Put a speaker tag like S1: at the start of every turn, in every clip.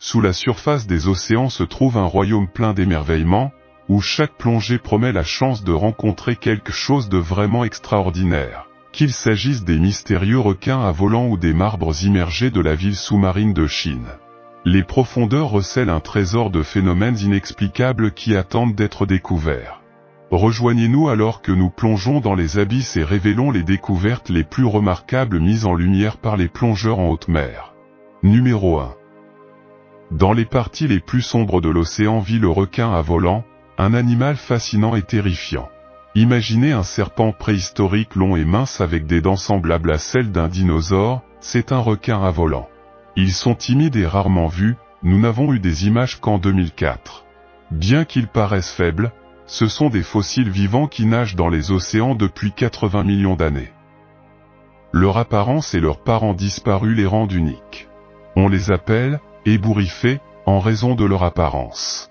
S1: Sous la surface des océans se trouve un royaume plein d'émerveillements, où chaque plongée promet la chance de rencontrer quelque chose de vraiment extraordinaire. Qu'il s'agisse des mystérieux requins à volant ou des marbres immergés de la ville sous-marine de Chine. Les profondeurs recèlent un trésor de phénomènes inexplicables qui attendent d'être découverts. Rejoignez-nous alors que nous plongeons dans les abysses et révélons les découvertes les plus remarquables mises en lumière par les plongeurs en haute mer. Numéro 1. Dans les parties les plus sombres de l'océan vit le requin à volant, un animal fascinant et terrifiant. Imaginez un serpent préhistorique long et mince avec des dents semblables à celles d'un dinosaure, c'est un requin à volant. Ils sont timides et rarement vus, nous n'avons eu des images qu'en 2004. Bien qu'ils paraissent faibles, ce sont des fossiles vivants qui nagent dans les océans depuis 80 millions d'années. Leur apparence et leurs parents disparus les rendent uniques. On les appelle ébouriffés, en raison de leur apparence.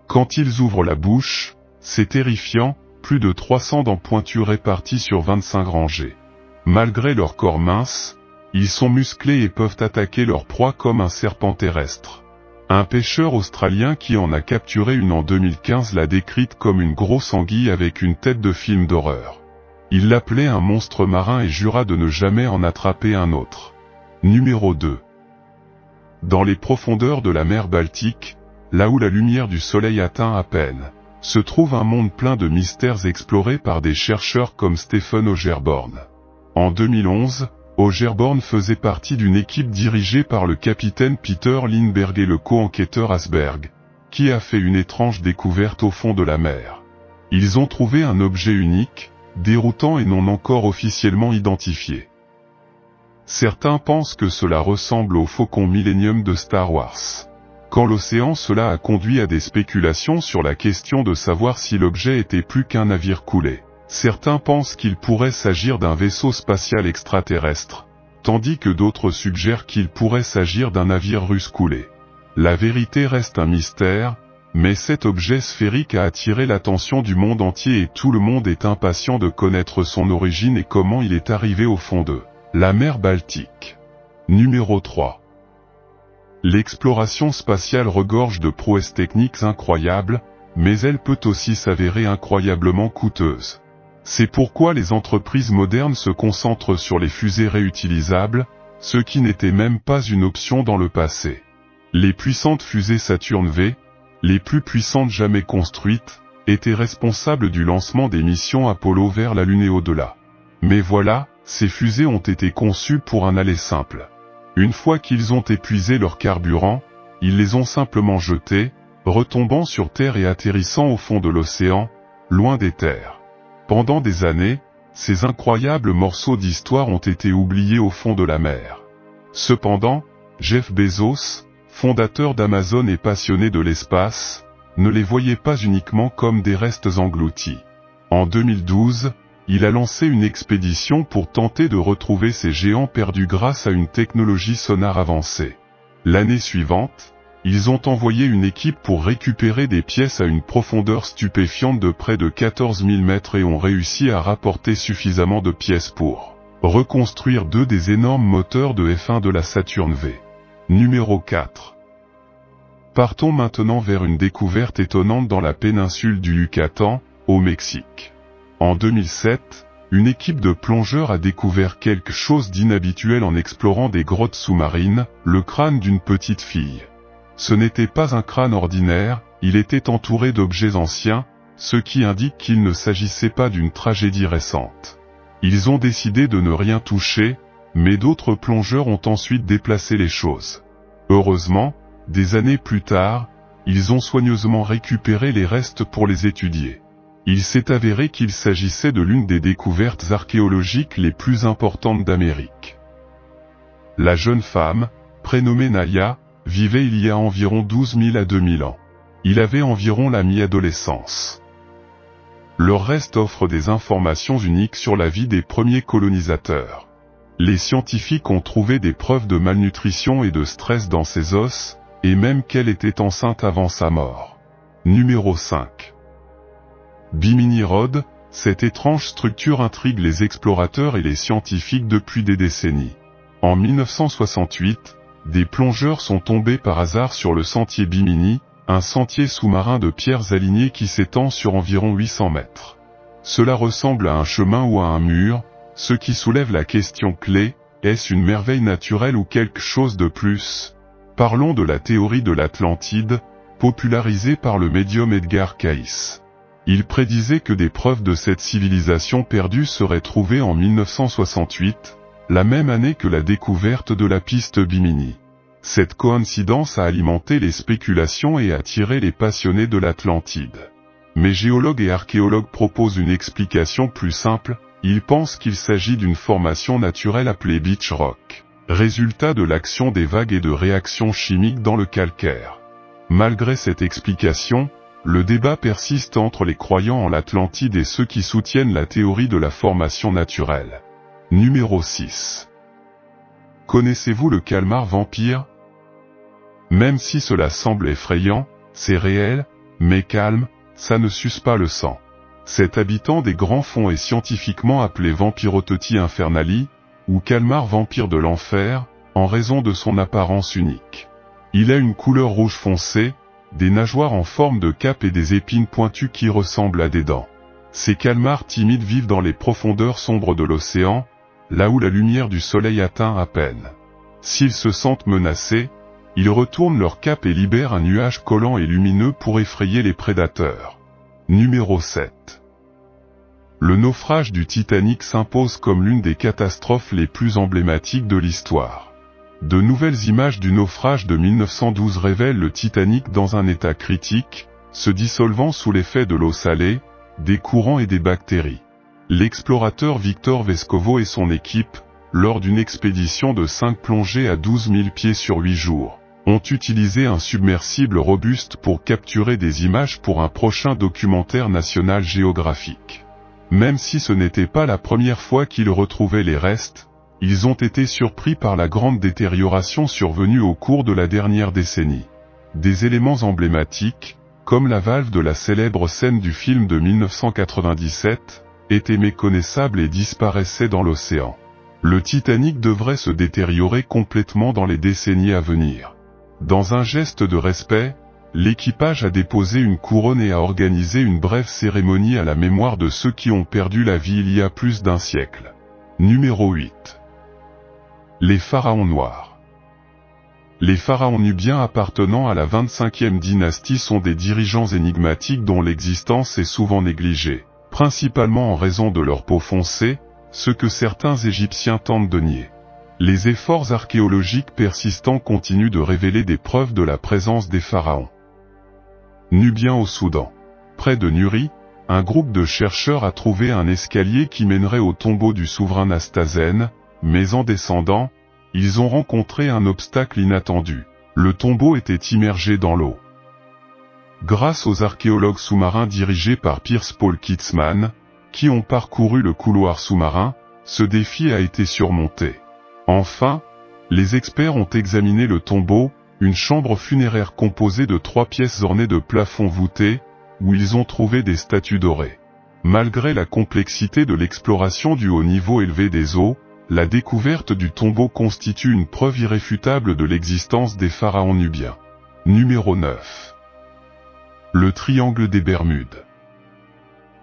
S1: Quand ils ouvrent la bouche, c'est terrifiant, plus de 300 dents pointues réparties sur 25 rangées. Malgré leur corps mince, ils sont musclés et peuvent attaquer leur proie comme un serpent terrestre. Un pêcheur australien qui en a capturé une en 2015 l'a décrite comme une grosse anguille avec une tête de film d'horreur. Il l'appelait un monstre marin et jura de ne jamais en attraper un autre. Numéro 2. Dans les profondeurs de la mer Baltique, là où la lumière du soleil atteint à peine, se trouve un monde plein de mystères explorés par des chercheurs comme Stephen Augerborn. En 2011, Augerborn faisait partie d'une équipe dirigée par le capitaine Peter Lindbergh et le co-enquêteur Asberg, qui a fait une étrange découverte au fond de la mer. Ils ont trouvé un objet unique, déroutant et non encore officiellement identifié. Certains pensent que cela ressemble au Faucon Millennium de Star Wars. Quand l'océan, cela a conduit à des spéculations sur la question de savoir si l'objet était plus qu'un navire coulé. Certains pensent qu'il pourrait s'agir d'un vaisseau spatial extraterrestre, tandis que d'autres suggèrent qu'il pourrait s'agir d'un navire russe coulé. La vérité reste un mystère, mais cet objet sphérique a attiré l'attention du monde entier et tout le monde est impatient de connaître son origine et comment il est arrivé au fond de la mer Baltique. Numéro 3. L'exploration spatiale regorge de prouesses techniques incroyables, mais elle peut aussi s'avérer incroyablement coûteuse. C'est pourquoi les entreprises modernes se concentrent sur les fusées réutilisables, ce qui n'était même pas une option dans le passé. Les puissantes fusées Saturn V, les plus puissantes jamais construites, étaient responsables du lancement des missions Apollo vers la Lune et au-delà. Mais voilà, ces fusées ont été conçues pour un aller simple. Une fois qu'ils ont épuisé leur carburant, ils les ont simplement jetés, retombant sur Terre et atterrissant au fond de l'océan, loin des terres. Pendant des années, ces incroyables morceaux d'histoire ont été oubliés au fond de la mer. Cependant, Jeff Bezos, fondateur d'Amazon et passionné de l'espace, ne les voyait pas uniquement comme des restes engloutis. En 2012, il a lancé une expédition pour tenter de retrouver ces géants perdus grâce à une technologie sonar avancée. L'année suivante, ils ont envoyé une équipe pour récupérer des pièces à une profondeur stupéfiante de près de 14 000 mètres et ont réussi à rapporter suffisamment de pièces pour reconstruire deux des énormes moteurs de F1 de la Saturn V. Numéro 4. Partons maintenant vers une découverte étonnante dans la péninsule du Yucatan, au Mexique. En 2007, une équipe de plongeurs a découvert quelque chose d'inhabituel en explorant des grottes sous-marines, le crâne d'une petite fille. Ce n'était pas un crâne ordinaire, il était entouré d'objets anciens, ce qui indique qu'il ne s'agissait pas d'une tragédie récente. Ils ont décidé de ne rien toucher, mais d'autres plongeurs ont ensuite déplacé les choses. Heureusement, des années plus tard, ils ont soigneusement récupéré les restes pour les étudier. Il s'est avéré qu'il s'agissait de l'une des découvertes archéologiques les plus importantes d'Amérique. La jeune femme, prénommée Naya, vivait il y a environ 12 000 à 2000 ans. Il avait environ la mi-adolescence. Leurs restes offrent des informations uniques sur la vie des premiers colonisateurs. Les scientifiques ont trouvé des preuves de malnutrition et de stress dans ses os, et même qu'elle était enceinte avant sa mort. Numéro 5. Bimini Road, cette étrange structure intrigue les explorateurs et les scientifiques depuis des décennies. En 1968, des plongeurs sont tombés par hasard sur le sentier Bimini, un sentier sous-marin de pierres alignées qui s'étend sur environ 800 mètres. Cela ressemble à un chemin ou à un mur, ce qui soulève la question clé, est-ce une merveille naturelle ou quelque chose de plus? Parlons de la théorie de l'Atlantide, popularisée par le médium Edgar Cayce. Il prédisait que des preuves de cette civilisation perdue seraient trouvées en 1968, la même année que la découverte de la piste Bimini. Cette coïncidence a alimenté les spéculations et attiré les passionnés de l'Atlantide. Mais géologues et archéologues proposent une explication plus simple, ils pensent qu'il s'agit d'une formation naturelle appelée beach rock, résultat de l'action des vagues et de réactions chimiques dans le calcaire. Malgré cette explication, le débat persiste entre les croyants en l'Atlantide et ceux qui soutiennent la théorie de la formation naturelle. Numéro 6. Connaissez-vous le calmar vampire? Même si cela semble effrayant, c'est réel, mais calme, ça ne suce pas le sang. Cet habitant des grands fonds est scientifiquement appelé Vampiroteuthis infernali, ou calmar vampire de l'enfer, en raison de son apparence unique. Il a une couleur rouge foncé, des nageoires en forme de cape et des épines pointues qui ressemblent à des dents. Ces calmars timides vivent dans les profondeurs sombres de l'océan, là où la lumière du soleil atteint à peine. S'ils se sentent menacés, ils retournent leur cape et libèrent un nuage collant et lumineux pour effrayer les prédateurs. Numéro 7. Le naufrage du Titanic s'impose comme l'une des catastrophes les plus emblématiques de l'histoire. De nouvelles images du naufrage de 1912 révèlent le Titanic dans un état critique, se dissolvant sous l'effet de l'eau salée, des courants et des bactéries. L'explorateur Victor Vescovo et son équipe, lors d'une expédition de 5 plongées à 12 000 pieds sur 8 jours, ont utilisé un submersible robuste pour capturer des images pour un prochain documentaire national géographique. Même si ce n'était pas la première fois qu'ils retrouvaient les restes, ils ont été surpris par la grande détérioration survenue au cours de la dernière décennie. Des éléments emblématiques, comme la valve de la célèbre scène du film de 1997, étaient méconnaissables et disparaissaient dans l'océan. Le Titanic devrait se détériorer complètement dans les décennies à venir. Dans un geste de respect, l'équipage a déposé une couronne et a organisé une brève cérémonie à la mémoire de ceux qui ont perdu la vie il y a plus d'un siècle. Numéro 8. Les pharaons noirs. Les pharaons nubiens appartenant à la 25e dynastie sont des dirigeants énigmatiques dont l'existence est souvent négligée, principalement en raison de leur peau foncée, ce que certains Égyptiens tentent de nier. Les efforts archéologiques persistants continuent de révéler des preuves de la présence des pharaons nubiens au Soudan. Près de Nuri, un groupe de chercheurs a trouvé un escalier qui mènerait au tombeau du souverain Nastazène, mais en descendant, ils ont rencontré un obstacle inattendu. Le tombeau était immergé dans l'eau. Grâce aux archéologues sous-marins dirigés par Pierce Paul Kitzman, qui ont parcouru le couloir sous-marin, ce défi a été surmonté. Enfin, les experts ont examiné le tombeau, une chambre funéraire composée de 3 pièces ornées de plafonds voûtés, où ils ont trouvé des statues dorées. Malgré la complexité de l'exploration du haut niveau élevé des eaux, la découverte du tombeau constitue une preuve irréfutable de l'existence des pharaons nubiens. Numéro 9. Le triangle des Bermudes.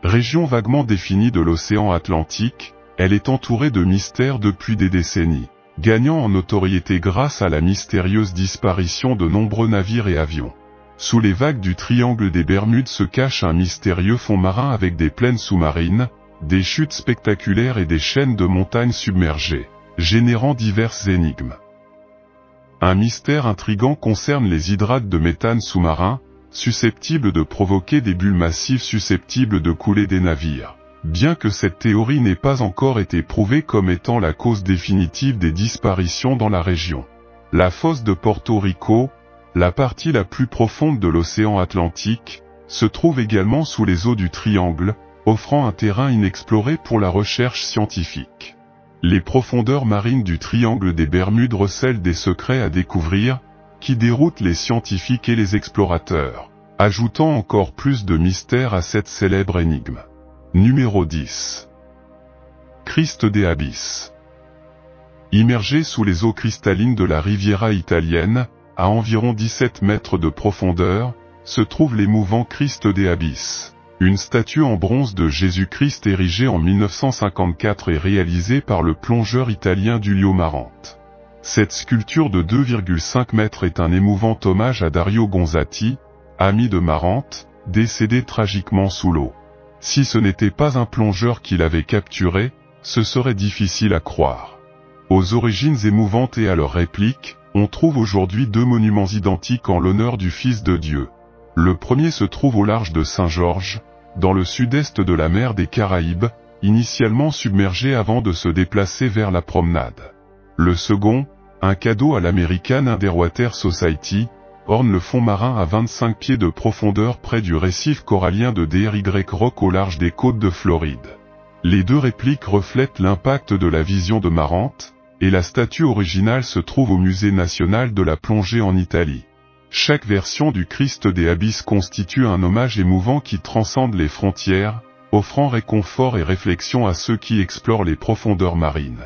S1: Région vaguement définie de l'océan Atlantique, elle est entourée de mystères depuis des décennies, gagnant en notoriété grâce à la mystérieuse disparition de nombreux navires et avions. Sous les vagues du triangle des Bermudes se cache un mystérieux fond marin avec des plaines sous-marines, des chutes spectaculaires et des chaînes de montagnes submergées, générant diverses énigmes. Un mystère intrigant concerne les hydrates de méthane sous-marins, susceptibles de provoquer des bulles massives susceptibles de couler des navires. Bien que cette théorie n'ait pas encore été prouvée comme étant la cause définitive des disparitions dans la région. La fosse de Porto Rico, la partie la plus profonde de l'océan Atlantique, se trouve également sous les eaux du triangle, offrant un terrain inexploré pour la recherche scientifique. Les profondeurs marines du triangle des Bermudes recèlent des secrets à découvrir, qui déroutent les scientifiques et les explorateurs, ajoutant encore plus de mystère à cette célèbre énigme. Numéro 10. Christ des abysses. Immergé sous les eaux cristallines de la Riviera italienne, à environ 17 mètres de profondeur, se trouve l'émouvant Christ des Abysses. Une statue en bronze de Jésus-Christ érigée en 1954 et réalisée par le plongeur italien Giulio Marante. Cette sculpture de 2,5 mètres est un émouvant hommage à Dario Gonzatti, ami de Marante, décédé tragiquement sous l'eau. Si ce n'était pas un plongeur qui l'avait capturé, ce serait difficile à croire. Aux origines émouvantes et à leur réplique, on trouve aujourd'hui deux monuments identiques en l'honneur du Fils de Dieu. Le premier se trouve au large de Saint-Georges, dans le sud-est de la mer des Caraïbes, initialement submergé avant de se déplacer vers la promenade. Le second, un cadeau à l'American Underwater Society, orne le fond marin à 25 pieds de profondeur près du récif corallien de DRY Rock au large des côtes de Floride. Les deux répliques reflètent l'impact de la vision de Marante, et la statue originale se trouve au Musée national de la plongée en Italie. Chaque version du Christ des Abysses constitue un hommage émouvant qui transcende les frontières, offrant réconfort et réflexion à ceux qui explorent les profondeurs marines.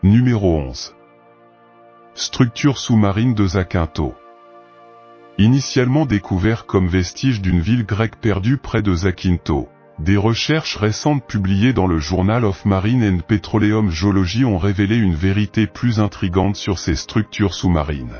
S1: Numéro 11. Structure sous-marine de Zakynthos. Initialement découvert comme vestige d'une ville grecque perdue près de Zakynthos, des recherches récentes publiées dans le Journal of Marine and Petroleum Geology ont révélé une vérité plus intrigante sur ces structures sous-marines.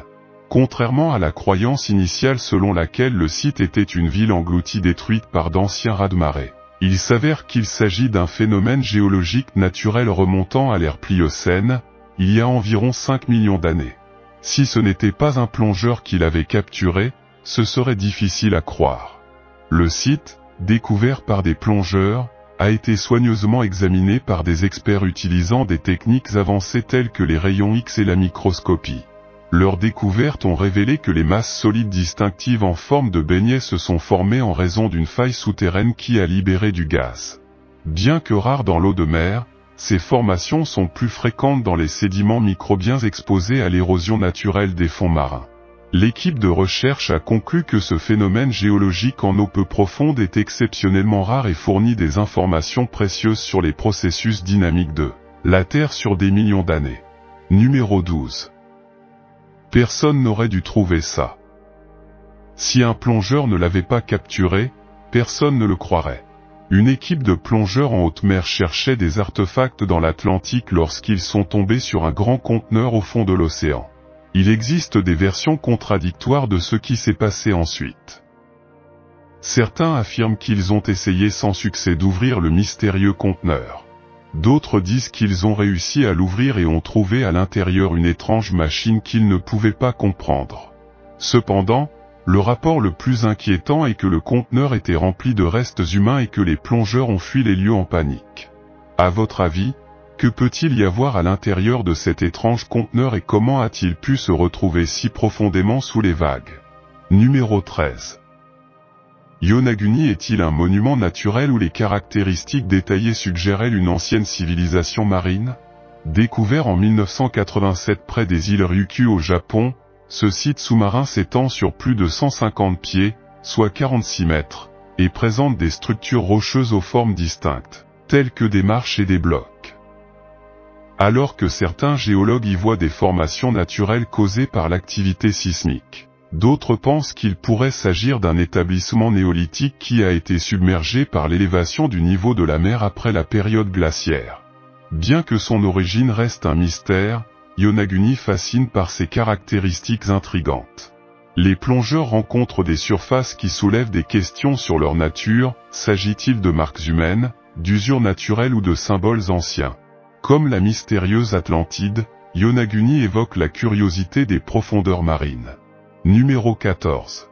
S1: Contrairement à la croyance initiale selon laquelle le site était une ville engloutie détruite par d'anciens raz-de-marée, il s'avère qu'il s'agit d'un phénomène géologique naturel remontant à l'ère Pliocène, il y a environ 5 millions d'années. Si ce n'était pas un plongeur qui l'avait capturé, ce serait difficile à croire. Le site, découvert par des plongeurs, a été soigneusement examiné par des experts utilisant des techniques avancées telles que les rayons X et la microscopie. Leurs découvertes ont révélé que les masses solides distinctives en forme de beignets se sont formées en raison d'une faille souterraine qui a libéré du gaz. Bien que rares dans l'eau de mer, ces formations sont plus fréquentes dans les sédiments microbiens exposés à l'érosion naturelle des fonds marins. L'équipe de recherche a conclu que ce phénomène géologique en eau peu profonde est exceptionnellement rare et fournit des informations précieuses sur les processus dynamiques de la Terre sur des millions d'années. Numéro 12. Personne n'aurait dû trouver ça. Si un plongeur ne l'avait pas capturé, personne ne le croirait. Une équipe de plongeurs en haute mer cherchait des artefacts dans l'Atlantique lorsqu'ils sont tombés sur un grand conteneur au fond de l'océan. Il existe des versions contradictoires de ce qui s'est passé ensuite. Certains affirment qu'ils ont essayé sans succès d'ouvrir le mystérieux conteneur. D'autres disent qu'ils ont réussi à l'ouvrir et ont trouvé à l'intérieur une étrange machine qu'ils ne pouvaient pas comprendre. Cependant, le rapport le plus inquiétant est que le conteneur était rempli de restes humains et que les plongeurs ont fui les lieux en panique. À votre avis, que peut-il y avoir à l'intérieur de cet étrange conteneur et comment a-t-il pu se retrouver si profondément sous les vagues? Numéro 13. Yonaguni est-il un monument naturel où les caractéristiques détaillées suggéraient une ancienne civilisation marine? Découvert en 1987 près des îles Ryukyu au Japon, ce site sous-marin s'étend sur plus de 150 pieds, soit 46 mètres, et présente des structures rocheuses aux formes distinctes, telles que des marches et des blocs. Alors que certains géologues y voient des formations naturelles causées par l'activité sismique, d'autres pensent qu'il pourrait s'agir d'un établissement néolithique qui a été submergé par l'élévation du niveau de la mer après la période glaciaire. Bien que son origine reste un mystère, Yonaguni fascine par ses caractéristiques intrigantes. Les plongeurs rencontrent des surfaces qui soulèvent des questions sur leur nature, s'agit-il de marques humaines, d'usure naturelle ou de symboles anciens? Comme la mystérieuse Atlantide, Yonaguni évoque la curiosité des profondeurs marines. Numéro 14.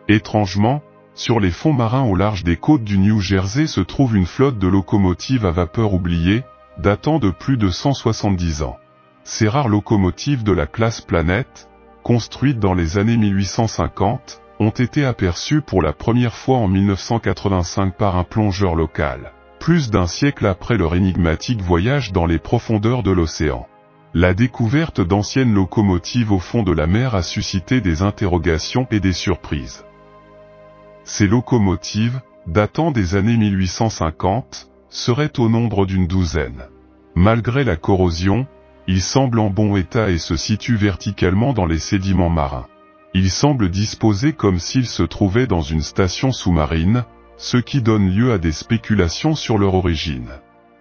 S1: Étrangement, sur les fonds marins au large des côtes du New Jersey se trouve une flotte de locomotives à vapeur oubliées, datant de plus de 170 ans. Ces rares locomotives de la classe Planète, construites dans les années 1850, ont été aperçues pour la première fois en 1985 par un plongeur local, plus d'un siècle après leur énigmatique voyage dans les profondeurs de l'océan. La découverte d'anciennes locomotives au fond de la mer a suscité des interrogations et des surprises. Ces locomotives, datant des années 1850, seraient au nombre d'une douzaine. Malgré la corrosion, Il semble en bon état et se situe verticalement dans les sédiments marins. Il semble disposé comme s'il se trouvait dans une station sous-marine, ce qui donne lieu à des spéculations sur leur origine.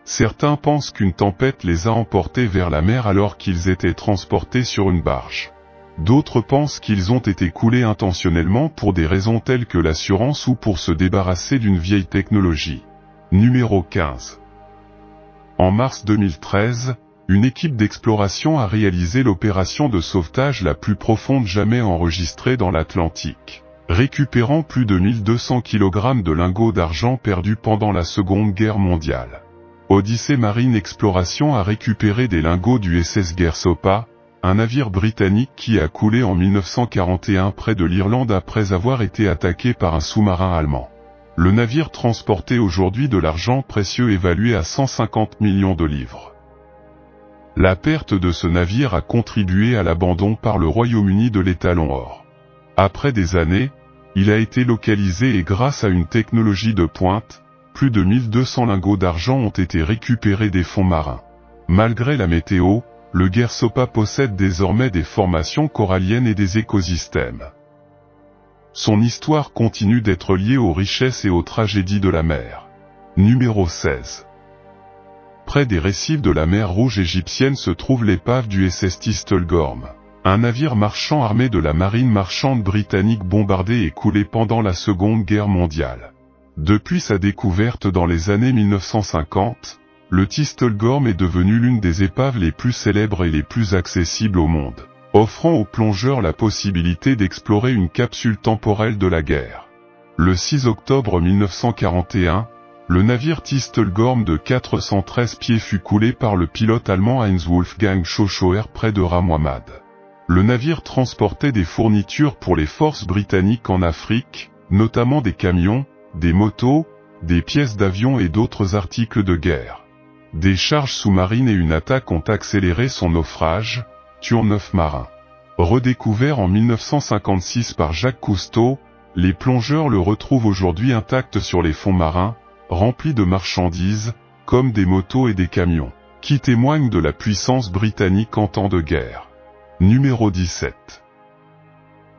S1: Certains pensent qu'une tempête les a emportés vers la mer alors qu'ils étaient transportés sur une barge. D'autres pensent qu'ils ont été coulés intentionnellement pour des raisons telles que l'assurance ou pour se débarrasser d'une vieille technologie. Numéro 15. En mars 2013, une équipe d'exploration a réalisé l'opération de sauvetage la plus profonde jamais enregistrée dans l'Atlantique, récupérant plus de 1200 kg de lingots d'argent perdus pendant la Seconde Guerre mondiale. Odyssey Marine Exploration a récupéré des lingots du SS Gersopa, un navire britannique qui a coulé en 1941 près de l'Irlande après avoir été attaqué par un sous-marin allemand. Le navire transportait aujourd'hui de l'argent précieux évalué à 150 millions de livres. La perte de ce navire a contribué à l'abandon par le Royaume-Uni de l'étalon or. Après des années, il a été localisé et grâce à une technologie de pointe, plus de 1200 lingots d'argent ont été récupérés des fonds marins. Malgré la météo, le Gersopa possède désormais des formations coralliennes et des écosystèmes. Son histoire continue d'être liée aux richesses et aux tragédies de la mer. Numéro 16. Près des récifs de la mer Rouge égyptienne se trouve l'épave du SS Thistle-Gorm, un navire marchand armé de la marine marchande britannique bombardé et coulé pendant la Seconde Guerre mondiale. Depuis sa découverte dans les années 1950, le Thistle-Gorm est devenu l'une des épaves les plus célèbres et les plus accessibles au monde, offrant aux plongeurs la possibilité d'explorer une capsule temporelle de la guerre. Le 6 octobre 1941, le navire Thistle-Gorm de 413 pieds fut coulé par le pilote allemand Heinz Wolfgang Schochoer près de Ramouamad. Le navire transportait des fournitures pour les forces britanniques en Afrique, notamment des camions, des motos, des pièces d'avion et d'autres articles de guerre. Des charges sous-marines et une attaque ont accéléré son naufrage, tuant 9 marins. Redécouvert en 1956 par Jacques Cousteau, les plongeurs le retrouvent aujourd'hui intact sur les fonds marins, rempli de marchandises, comme des motos et des camions, qui témoignent de la puissance britannique en temps de guerre. Numéro 17.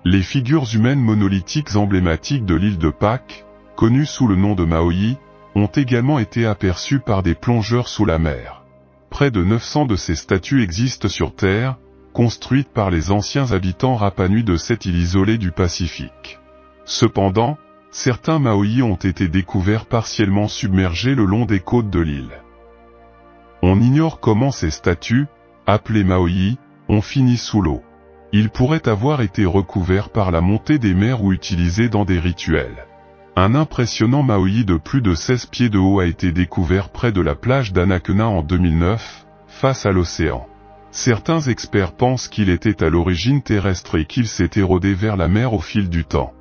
S1: Les figures humaines monolithiques emblématiques de l'île de Pâques, connues sous le nom de Maui, ont également été aperçues par des plongeurs sous la mer. Près de 900 de ces statues existent sur Terre, construites par les anciens habitants Rapanui de cette île isolée du Pacifique. Cependant, certains Maoris ont été découverts partiellement submergés le long des côtes de l'île. On ignore comment ces statues, appelées Maoris, ont fini sous l'eau. Ils pourraient avoir été recouverts par la montée des mers ou utilisés dans des rituels. Un impressionnant Maui de plus de 16 pieds de haut a été découvert près de la plage d'Anakena en 2009, face à l'océan. Certains experts pensent qu'il était à l'origine terrestre et qu'il s'est érodé vers la mer au fil du temps.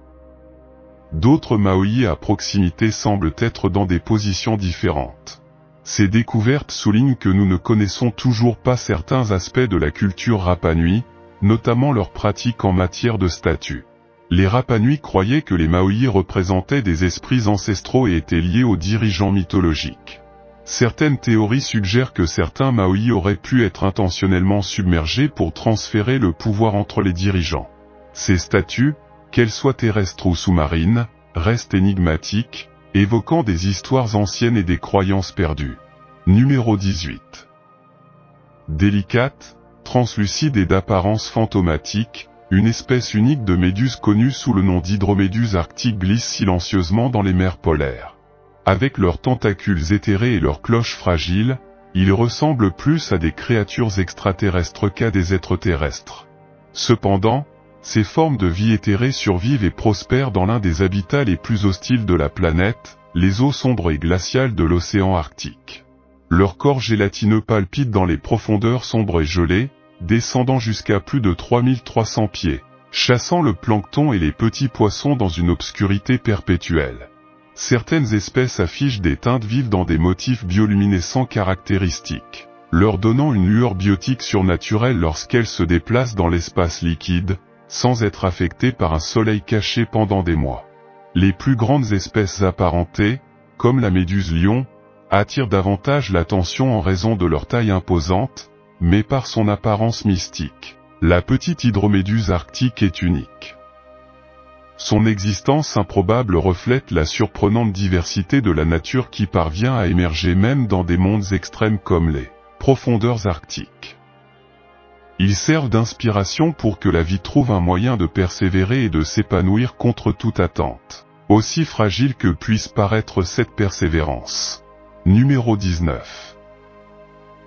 S1: D'autres Maoris à proximité semblent être dans des positions différentes. Ces découvertes soulignent que nous ne connaissons toujours pas certains aspects de la culture Rapanui, notamment leurs pratiques en matière de statues. Les Rapanui croyaient que les Maoris représentaient des esprits ancestraux et étaient liés aux dirigeants mythologiques. Certaines théories suggèrent que certains Maoris auraient pu être intentionnellement submergés pour transférer le pouvoir entre les dirigeants. Ces statues, qu'elles soient terrestres ou sous-marines, restent énigmatiques, évoquant des histoires anciennes et des croyances perdues. Numéro 18. Délicate, translucide et d'apparence fantomatique, une espèce unique de méduse connue sous le nom d'hydroméduse arctique glisse silencieusement dans les mers polaires. Avec leurs tentacules éthérés et leurs cloches fragiles, ils ressemblent plus à des créatures extraterrestres qu'à des êtres terrestres. Cependant, ces formes de vie éthérées survivent et prospèrent dans l'un des habitats les plus hostiles de la planète, les eaux sombres et glaciales de l'océan Arctique. Leur corps gélatineux palpite dans les profondeurs sombres et gelées, descendant jusqu'à plus de 3300 pieds, chassant le plancton et les petits poissons dans une obscurité perpétuelle. Certaines espèces affichent des teintes vives dans des motifs bioluminescents caractéristiques, leur donnant une lueur biotique surnaturelle lorsqu'elles se déplacent dans l'espace liquide, sans être affectées par un soleil caché pendant des mois. Les plus grandes espèces apparentées, comme la méduse lion, attirent davantage l'attention en raison de leur taille imposante, mais par son apparence mystique. La petite hydroméduse arctique est unique. Son existence improbable reflète la surprenante diversité de la nature qui parvient à émerger même dans des mondes extrêmes comme les profondeurs arctiques. Ils servent d'inspiration pour que la vie trouve un moyen de persévérer et de s'épanouir contre toute attente, aussi fragile que puisse paraître cette persévérance. Numéro 19.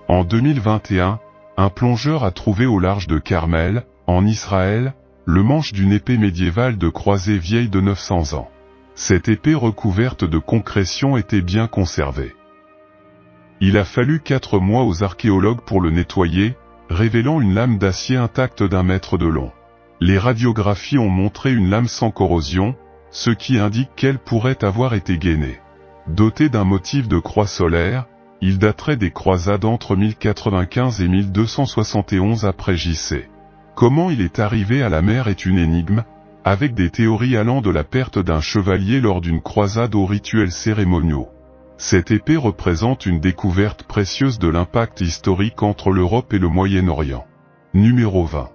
S1: En 2021, un plongeur a trouvé au large de Carmel, en Israël, le manche d'une épée médiévale de croisée vieille de 900 ans. Cette épée recouverte de concrétion était bien conservée. Il a fallu 4 mois aux archéologues pour le nettoyer, révélant une lame d'acier intacte d'1 mètre de long. Les radiographies ont montré une lame sans corrosion, ce qui indique qu'elle pourrait avoir été gainée. Doté d'un motif de croix solaire, il daterait des croisades entre 1095 et 1271 après JC. Comment il est arrivé à la mer est une énigme, avec des théories allant de la perte d'un chevalier lors d'une croisade aux rituels cérémoniaux. Cette épée représente une découverte précieuse de l'impact historique entre l'Europe et le Moyen-Orient. Numéro 20.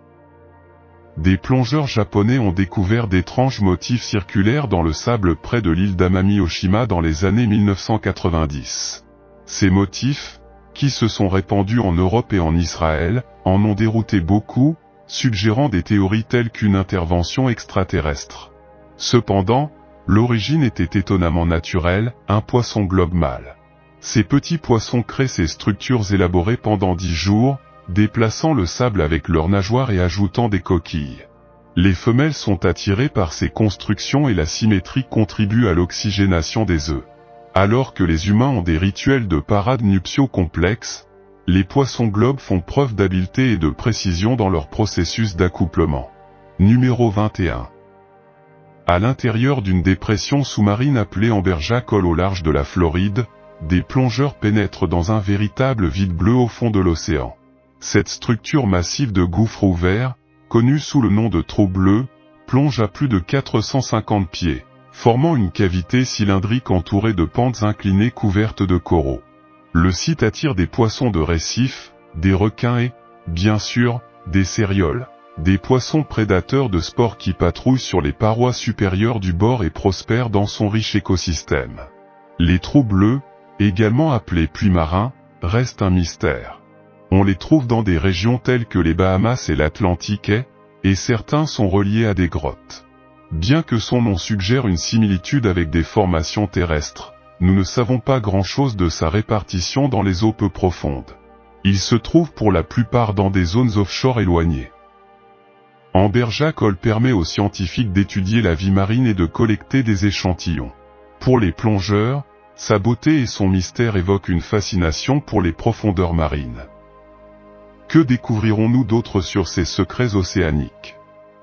S1: Des plongeurs japonais ont découvert d'étranges motifs circulaires dans le sable près de l'île d'Amami-Oshima dans les années 1990. Ces motifs, qui se sont répandus en Europe et en Israël, en ont dérouté beaucoup, suggérant des théories telles qu'une intervention extraterrestre. Cependant, l'origine était étonnamment naturelle, un poisson globe mâle. Ces petits poissons créent ces structures élaborées pendant 10 jours, déplaçant le sable avec leurs nageoires et ajoutant des coquilles. Les femelles sont attirées par ces constructions et la symétrie contribue à l'oxygénation des œufs. Alors que les humains ont des rituels de parade nuptiaux complexes, les poissons globes font preuve d'habileté et de précision dans leur processus d'accouplement. Numéro 21. À l'intérieur d'une dépression sous-marine appelée Amberjack Hole au large de la Floride, des plongeurs pénètrent dans un véritable vide bleu au fond de l'océan. Cette structure massive de gouffre ouvert, connue sous le nom de trou bleu, plonge à plus de 450 pieds, formant une cavité cylindrique entourée de pentes inclinées couvertes de coraux. Le site attire des poissons de récif, des requins et, bien sûr, des cérioles, des poissons prédateurs de sport qui patrouillent sur les parois supérieures du bord et prospèrent dans son riche écosystème. Les trous bleus, également appelés puits marins, restent un mystère. On les trouve dans des régions telles que les Bahamas et l'Atlantique et certains sont reliés à des grottes. Bien que son nom suggère une similitude avec des formations terrestres, nous ne savons pas grand-chose de sa répartition dans les eaux peu profondes. Il se trouve pour la plupart dans des zones offshore éloignées. Amberjack Hole permet aux scientifiques d'étudier la vie marine et de collecter des échantillons. Pour les plongeurs, sa beauté et son mystère évoquent une fascination pour les profondeurs marines. Que découvrirons-nous d'autre sur ces secrets océaniques ?